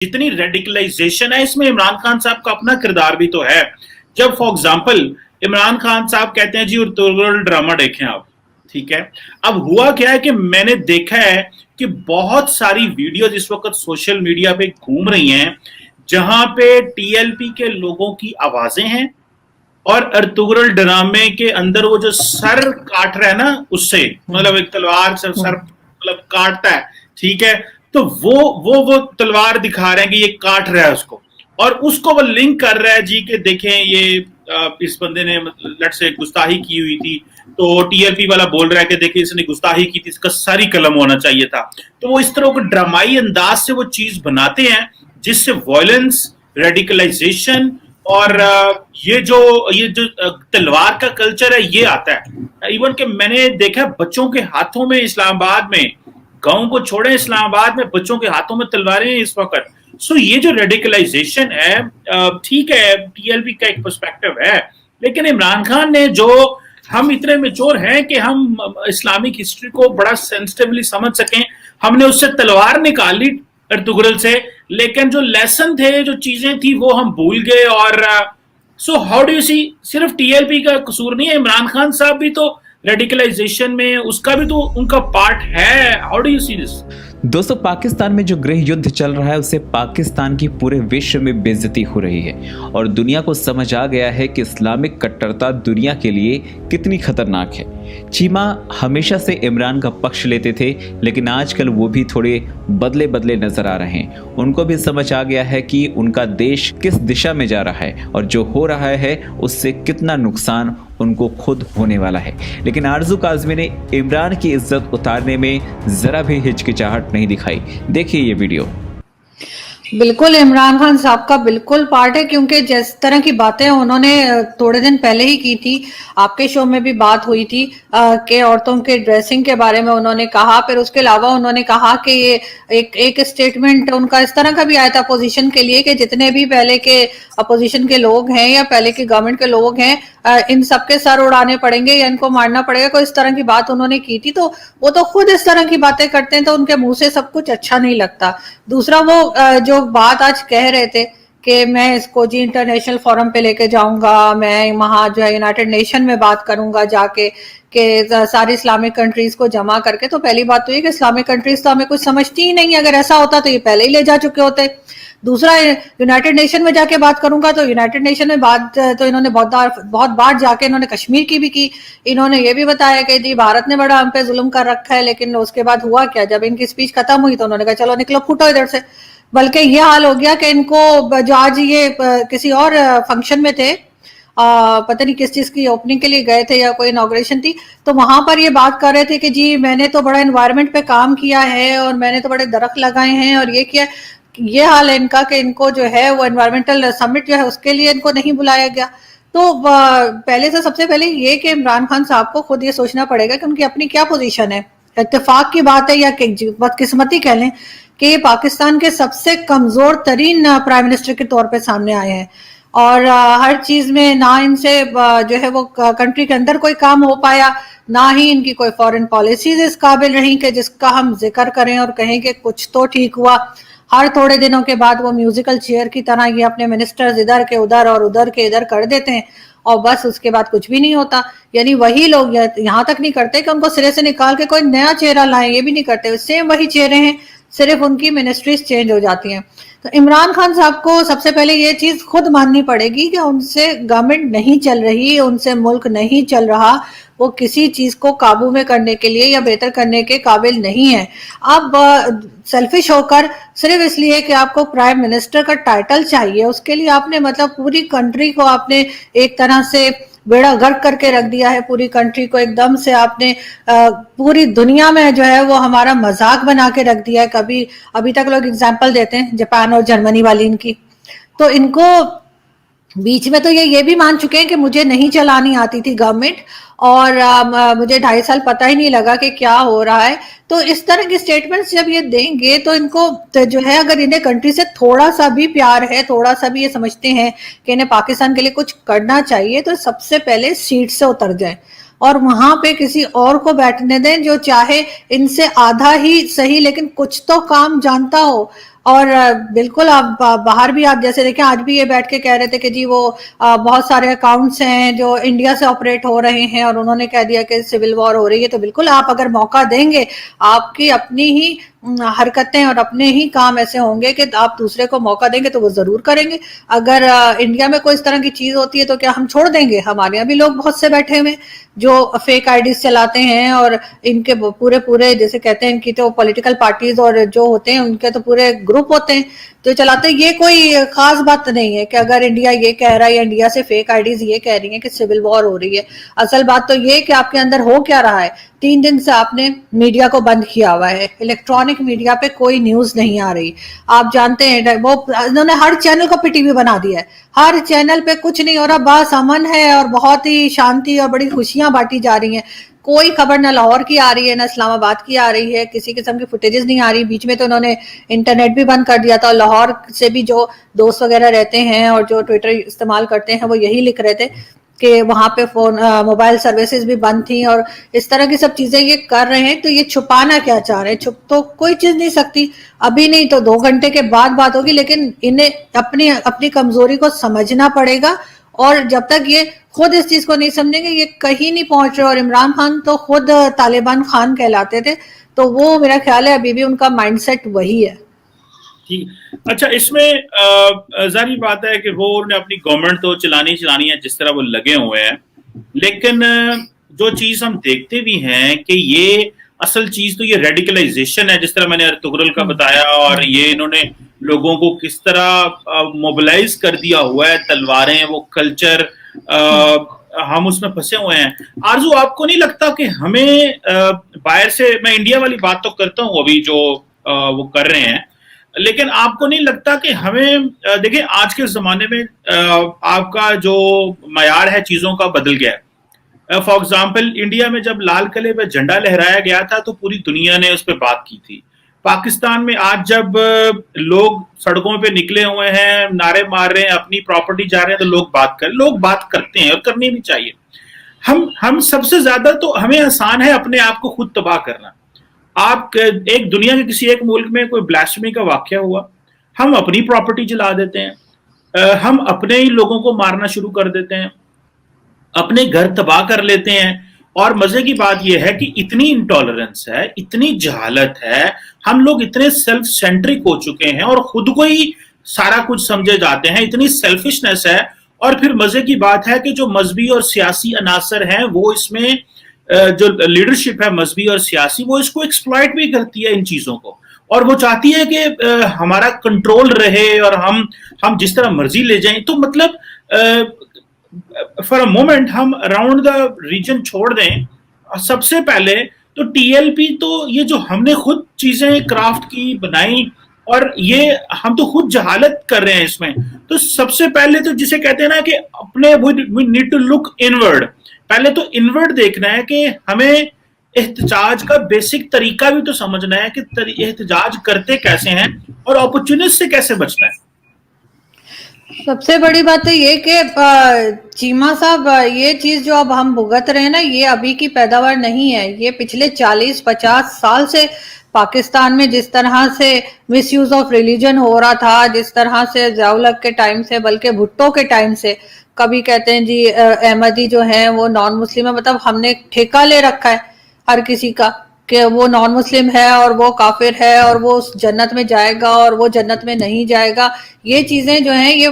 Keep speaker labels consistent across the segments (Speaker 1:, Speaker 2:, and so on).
Speaker 1: जितनी रेडिकलाइजेशन है इसमें इमरान खान साहब का अपना किरदार भी तो है। जब फॉर एग्जाम्पल इमरान खान साहब कहते हैं जी उर्तुगल ड्रामा देखें आप, ठीक है, अब हुआ क्या है कि मैंने देखा है कि बहुत सारी वीडियोज इस वक्त सोशल मीडिया पे घूम रही हैं जहां पे टीएलपी के लोगों की आवाजें हैं और अर्तुगरुल ड्रामे के अंदर वो जो सर काट रहा है ना उससे, मतलब एक तलवार से सर मतलब काटता है, ठीक है, तो वो तलवार दिखा रहे हैं कि ये काट रहा है उसको, और उसको वो लिंक कर रहा है जी कि देखें ये इस बंदे ने लट से गुस्ताही की हुई थी, तो टीएलपी वाला बोल रहा है कि देखिए इसने गुस्ताही की थी, इसका सर ही कलम होना चाहिए था। तो वो इस तरह के ड्रामाई अंदाज से वो चीज बनाते हैं जिससे वायलेंस, रेडिकलाइजेशन और ये जो तलवार का कल्चर है ये आता है। इवन कि मैंने देखा बच्चों के हाथों में इस्लामाबाद में, गांव को छोड़े इस्लामाबाद में बच्चों के हाथों में तलवारें इस वक्त। सो ये जो रेडिकलाइजेशन है, ठीक है टीएलपी का एक पर्सपेक्टिव है, लेकिन इमरान खान ने जो, हम इतने मेच्योर हैं कि हम इस्लामिक हिस्ट्री को बड़ा सेंसिटिवली समझ सकें, हमने उससे तलवार निकाल ली अर्तुगरुल से, लेकिन जो लेसन थे, जो चीजें थी वो हम भूल गए। और so how do you see, सिर्फ टीएलपी का कसूर नहीं है, इमरान खान साहब भी तो रेडिकलाइजेशन में उसका भी तो उनका पार्ट है। How do you see this?
Speaker 2: दोस्तों, पाकिस्तान में जो गृह युद्ध चल रहा है उससे पाकिस्तान की पूरे विश्व में बेइज्जती हो रही है और दुनिया को समझ आ गया है कि इस्लामिक कट्टरता दुनिया के लिए कितनी खतरनाक है। चीमा हमेशा से इमरान का पक्ष लेते थे, लेकिन आजकल वो भी थोड़े बदले बदले नजर आ रहे हैं। उनको भी समझ आ गया है कि उनका देश किस दिशा में जा रहा है और जो हो रहा है उससे कितना नुकसान उनको खुद होने वाला है। लेकिन आरजू काज़मी ने इमरान की इज्जत उतारने में जरा भी हिचकिचाहट नहीं दिखाई। देखिए ये वीडियो।
Speaker 3: बिल्कुल इमरान खान साहब का बिल्कुल पार्ट है, क्योंकि जिस तरह की बातें उन्होंने थोड़े दिन पहले ही की थी, आपके शो में भी बात हुई थी कि औरतों के ड्रेसिंग के बारे में उन्होंने कहा। फिर उसके अलावा उन्होंने कहा कि ये एक स्टेटमेंट उनका इस तरह का भी आया था अपोजिशन के लिए कि जितने भी पहले के अपोजिशन के लोग हैं या पहले के गवर्नमेंट के लोग हैं, इन सबके सर उड़ाने पड़ेंगे या इनको मारना पड़ेगा, कोई इस तरह की बात उन्होंने की थी। तो वो तो खुद इस तरह की बातें करते हैं तो उनके मुंह से सब कुछ अच्छा नहीं लगता। दूसरा, वो जो बात आज कह रहे थे कि मैं इसको जी इंटरनेशनल फोरम पे लेके जाऊंगा, मैं वहां जो है यूनाइटेड नेशन में बात करूंगा जाके कि सारी इस्लामिक कंट्रीज को जमा करके। तो पहली बात तो ये कि इस्लामिक कंट्रीज तो हमें कुछ समझती ही नहीं, अगर ऐसा होता तो ये पहले ही ले जा चुके होते। दूसरा, यूनाइटेड नेशन में जाके बात करूंगा, तो यूनाइटेड नेशन में बात तो इन्होंने बहुत बार जाके इन्होंने कश्मीर की भी की। इन्होंने ये भी बताया कि जी भारत ने बड़ा हम पे जुल्म कर रखा है, लेकिन उसके बाद हुआ क्या, जब इनकी स्पीच खत्म हुई तो उन्होंने कहा चलो निकलो फूटो इधर से। बल्कि ये हाल हो गया कि इनको जो आज ये किसी और फंक्शन में थे, पता नहीं किस चीज की ओपनिंग के लिए गए थे या कोई इनॉग्रेशन थी, तो वहां पर ये बात कर रहे थे कि जी मैंने तो बड़ा एनवायरनमेंट पे काम किया है और मैंने तो बड़े दरख्त लगाए हैं और ये किया। ये हाल है इनका कि इनको जो है वो एनवायरमेंटल समिट जो है उसके लिए इनको नहीं बुलाया गया। तो पहले से सबसे पहले ये कि इमरान खान साहब को खुद ये सोचना पड़ेगा कि उनकी अपनी क्या पोजीशन है। इत्तेफाक की बात है या बदकिस्मती कह लें कि ये पाकिस्तान के सबसे कमजोर तरीन प्राइम मिनिस्टर के तौर पे सामने आए हैं और हर चीज में ना इनसे जो है वो कंट्री के अंदर कोई काम हो पाया, ना ही इनकी कोई फॉरेन पॉलिसीज इस काबिल रही कि जिसका हम जिक्र करें और कहें कि कुछ तो ठीक हुआ। हर थोड़े दिनों के बाद वो म्यूजिकल चेयर की तरह ये अपने मिनिस्टर्स इधर के उधर और उधर के इधर कर देते हैं और बस उसके बाद कुछ भी नहीं होता। यानी वही लोग यहाँ तक नहीं करते कि उनको सिरे से निकाल के कोई नया चेहरा लाएं, ये भी नहीं करते, सेम वही चेहरे हैं, सिर्फ उनकी मिनिस्ट्रीज चेंज हो जाती हैं। तो इमरान खान साहब को सबसे पहले ये चीज खुद माननी पड़ेगी कि उनसे गवर्नमेंट नहीं चल रही, उनसे मुल्क नहीं चल रहा, वो किसी चीज को काबू में करने के लिए या बेहतर करने के काबिल नहीं है। अब सेल्फिश होकर सिर्फ इसलिए कि आपको प्राइम मिनिस्टर का टाइटल चाहिए, उसके लिए आपने मतलब पूरी कंट्री को आपने एक तरह से बेड़ा गर्क करके रख दिया है। पूरी कंट्री को एकदम से आपने पूरी दुनिया में जो है वो हमारा मजाक बना के रख दिया है। कभी अभी तक लोग एग्जांपल देते हैं जापान और जर्मनी वाली इनकी, तो इनको बीच में तो ये भी मान चुके हैं कि मुझे नहीं चलानी आती थी गवर्नमेंट और मुझे 2.5 साल पता ही नहीं लगा कि क्या हो रहा है। तो इस तरह की स्टेटमेंट्स जब ये देंगे तो इनको तो जो है अगर इन्हें कंट्री से थोड़ा सा भी प्यार है, थोड़ा सा भी ये समझते हैं कि इन्हें पाकिस्तान के लिए कुछ करना चाहिए, तो सबसे पहले सीट से उतर जाए और वहां पे किसी और को बैठने दें जो चाहे इनसे आधा ही सही लेकिन कुछ तो काम जानता हो اور بالکل آپ باہر بھی آپ جیسے دیکھیں آج بھی یہ بیٹھ کے کہہ رہے تھے کہ جی وہ بہت سارے اکاؤنٹس ہیں جو انڈیا سے آپریٹ ہو رہے ہیں اور انہوں نے کہہ دیا کہ سول وار ہو رہی ہے. تو بالکل آپ اگر موقع دیں گے, آپ کی اپنی ہی حرکتیں اور اپنے ہی کام ایسے ہوں گے کہ آپ دوسرے کو موقع دیں گے تو وہ ضرور کریں گے. اگر انڈیا میں کوئی اس طرح کی چیز ہوتی ہے تو کیا ہم چھوڑ دیں گے؟ ہمارے یہاں بھی لوگ بہت سے بیٹھے ہوئے جو فیک آئی ڈیز چلاتے ہیں اور ان کے پورے جیسے کہتے ہیں ان کی تو پولیٹیکل پارٹیز اور جو ہوتے ہیں ان کے تو پورے گروپ ہوتے ہیں جو چلاتے ہیں. یہ کوئی خاص بات نہیں ہے کہ اگر انڈیا یہ کہہ رہا ہے یا انڈیا سے فیک آئی ڈیز یہ کہہ رہی ہیں کہ سول وار ہو رہی ہے. اصل بات تو یہ کہ آپ کے اندر ہو کیا رہا ہے. 3 دن سے آپ نے میڈیا کو بند کیا ہوا ہے, الیکٹرانک میڈیا پہ کوئی نیوز نہیں آ رہی. آپ جانتے ہیں وہ انہوں نے ہر چینل کو پی ٹی وی بنا دیا ہے, ہر چینل پہ کچھ نہیں ہو رہا, بس امن ہے اور بہت ہی شانتی اور بڑی خوشیاں بانٹی جا رہی ہیں. کوئی خبر نہ لاہور کی آ رہی ہے نہ اسلام آباد کی آ رہی ہے, کسی قسم کی فوٹیجز نہیں آ رہی. بیچ میں تو انہوں نے انٹرنیٹ بھی بند کر دیا تھا. لاہور سے بھی جو دوست وغیرہ رہتے ہیں اور جو ٹویٹر استعمال کرتے ہیں وہ یہی لکھ رہے تھے کہ وہاں پہ موبائل سروسز بھی بند تھیں اور اس طرح کی سب چیزیں یہ کر رہے ہیں. تو یہ چھپانا کیا چاہ رہے ہیں؟ چھپ تو کوئی چیز نہیں سکتی, ابھی نہیں تو 2 گھنٹے کے بعد بات ہوگی, لیکن انہیں اپنی کمزوری کو سمجھنا پڑے گا. اور جب تک یہ خود اس چیز کو نہیں سمجھیں گے یہ کہیں نہیں پہنچ رہے. اور عمران خان تو خود طالبان خان کہلاتے تھے, تو وہ میرا خیال ہے ابھی بھی ان کا مائنڈ سیٹ وہی ہے.
Speaker 1: اچھا, اس میں ظاہری بات ہے کہ وہ انہوں نے اپنی گورنمنٹ تو چلانی ہے جس طرح وہ لگے ہوئے ہیں, لیکن جو چیز ہم دیکھتے بھی ہیں کہ یہ اصل چیز تو یہ ریڈیکلائزیشن ہے, جس طرح میں نے ارطغرل کا بتایا, اور یہ انہوں نے لوگوں کو کس طرح موبلائز کر دیا ہوا ہے, تلواریں, وہ کلچر, ہم اس میں پھنسے ہوئے ہیں. آرزو, آپ کو نہیں لگتا کہ ہمیں باہر سے, میں انڈیا والی بات تو کرتا ہوں ابھی جو وہ کر رہے ہیں, لیکن آپ کو نہیں لگتا کہ ہمیں, دیکھیں آج کے زمانے میں آپ کا جو معیار ہے چیزوں کا بدل گیا ہے. فار ایگزامپل انڈیا میں جب لال قلعے پہ جھنڈا لہرایا گیا تھا تو پوری دنیا نے اس پہ بات کی تھی. پاکستان میں آج جب لوگ سڑکوں پہ نکلے ہوئے ہیں, نعرے مار رہے ہیں, اپنی پراپرٹی جا رہے ہیں, تو لوگ بات کرتے ہیں اور کرنی بھی چاہیے. ہم سب سے زیادہ تو ہمیں آسان ہے اپنے آپ کو خود تباہ کرنا. آپ ایک دنیا کے کسی ایک ملک میں کوئی بلاسفیمی کا واقعہ ہوا, ہم اپنی پراپرٹی جلا دیتے ہیں, ہم اپنے ہی لوگوں کو مارنا شروع کر دیتے ہیں, اپنے گھر تباہ کر لیتے ہیں. اور مزے کی بات یہ ہے کہ اتنی انٹالرنس ہے, اتنی جہالت ہے, ہم لوگ اتنے سیلف سینٹرک ہو چکے ہیں اور خود کو ہی سارا کچھ سمجھے جاتے ہیں, اتنی سیلفشنس ہے. اور پھر مزے کی بات ہے کہ جو مذہبی اور سیاسی عناصر ہیں وہ اس میں جو لیڈرشپ ہے مذہبی اور سیاسی, وہ اس کو ایکسپلائٹ بھی کرتی ہے ان چیزوں کو, اور وہ چاہتی ہے کہ ہمارا کنٹرول رہے اور ہم جس طرح مرضی لے جائیں. تو مطلب فار اے مومنٹ ہم اراؤنڈ دا ریجن چھوڑ دیں. سب سے پہلے تو ٹی ایل پی, تو یہ جو ہم نے خود چیزیں کرافٹ کی بنائی, اور یہ ہم تو خود جہالت کر رہے ہیں اس میں. تو سب سے پہلے تو جسے کہتے ہیں نا کہ اپنے we need to look inward, پہلے تو انورڈ دیکھنا ہے کہ ہمیں احتجاج کا بیسک طریقہ بھی تو سمجھنا ہے کہ احتجاج کرتے کیسے ہیں اور اپورچونسٹ سے کیسے بچنا ہے.
Speaker 3: سب سے بڑی بات تو یہ کہ چیمہ صاحب, یہ چیز جو اب ہم بھگت رہے ہیں نا, یہ ابھی کی پیداوار نہیں ہے. یہ پچھلے 40-50 سال سے پاکستان میں جس طرح سے مس یوز آف ریلیجن ہو رہا تھا, جس طرح سے ضیاء الحق کے ٹائم سے, بلکہ بھٹو کے ٹائم سے, کبھی کہتے ہیں جی احمدی جو ہیں وہ نان مسلم ہے, مطلب ہم نے ٹھیکہ لے رکھا ہے ہر کسی کا کہ وہ نان مسلم ہے اور وہ کافر ہے اور وہ جنت میں جائے گا اور وہ جنت میں نہیں جائے گا. یہ چیزیں جو ہیں یہ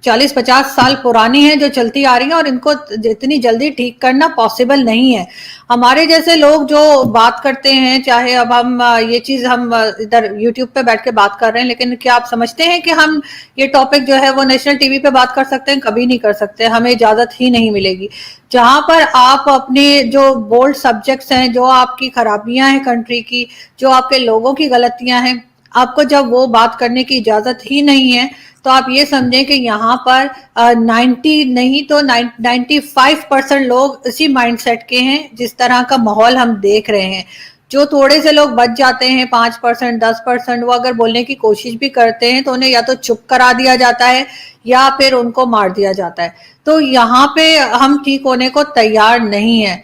Speaker 3: 40-50 سال پرانی ہیں جو چلتی آ رہی ہیں, اور ان کو اتنی جلدی ٹھیک کرنا پاسبل نہیں ہے. ہمارے جیسے لوگ جو بات کرتے ہیں, چاہے اب ہم یہ چیز ہم ادھر یوٹیوب پہ بیٹھ کے بات کر رہے ہیں, لیکن کیا آپ سمجھتے ہیں کہ ہم یہ ٹاپک جو ہے وہ نیشنل ٹی وی پہ بات کر سکتے ہیں؟ کبھی نہیں کر سکتے, ہمیں اجازت ہی نہیں ملے گی. جہاں پر آپ اپنے جو بولڈ سبجیکٹس ہیں, جو آپ کی خرابیاں ہیں کنٹری کی, جو آپ کے لوگوں کی غلطیاں ہیں, آپ کو جب وہ بات کرنے کی اجازت ہی نہیں ہے, تو آپ یہ سمجھیں کہ یہاں پر 90 نہیں تو 95% لوگ اسی مائنڈ سیٹ کے ہیں جس طرح کا ماحول ہم دیکھ رہے ہیں. جو تھوڑے سے لوگ بچ جاتے ہیں 5%, 10%, وہ اگر بولنے کی کوشش بھی کرتے ہیں تو انہیں یا تو چپ کرا دیا جاتا ہے یا پھر ان کو مار دیا جاتا ہے. تو یہاں پہ ہم ٹھیک ہونے کو تیار نہیں ہیں.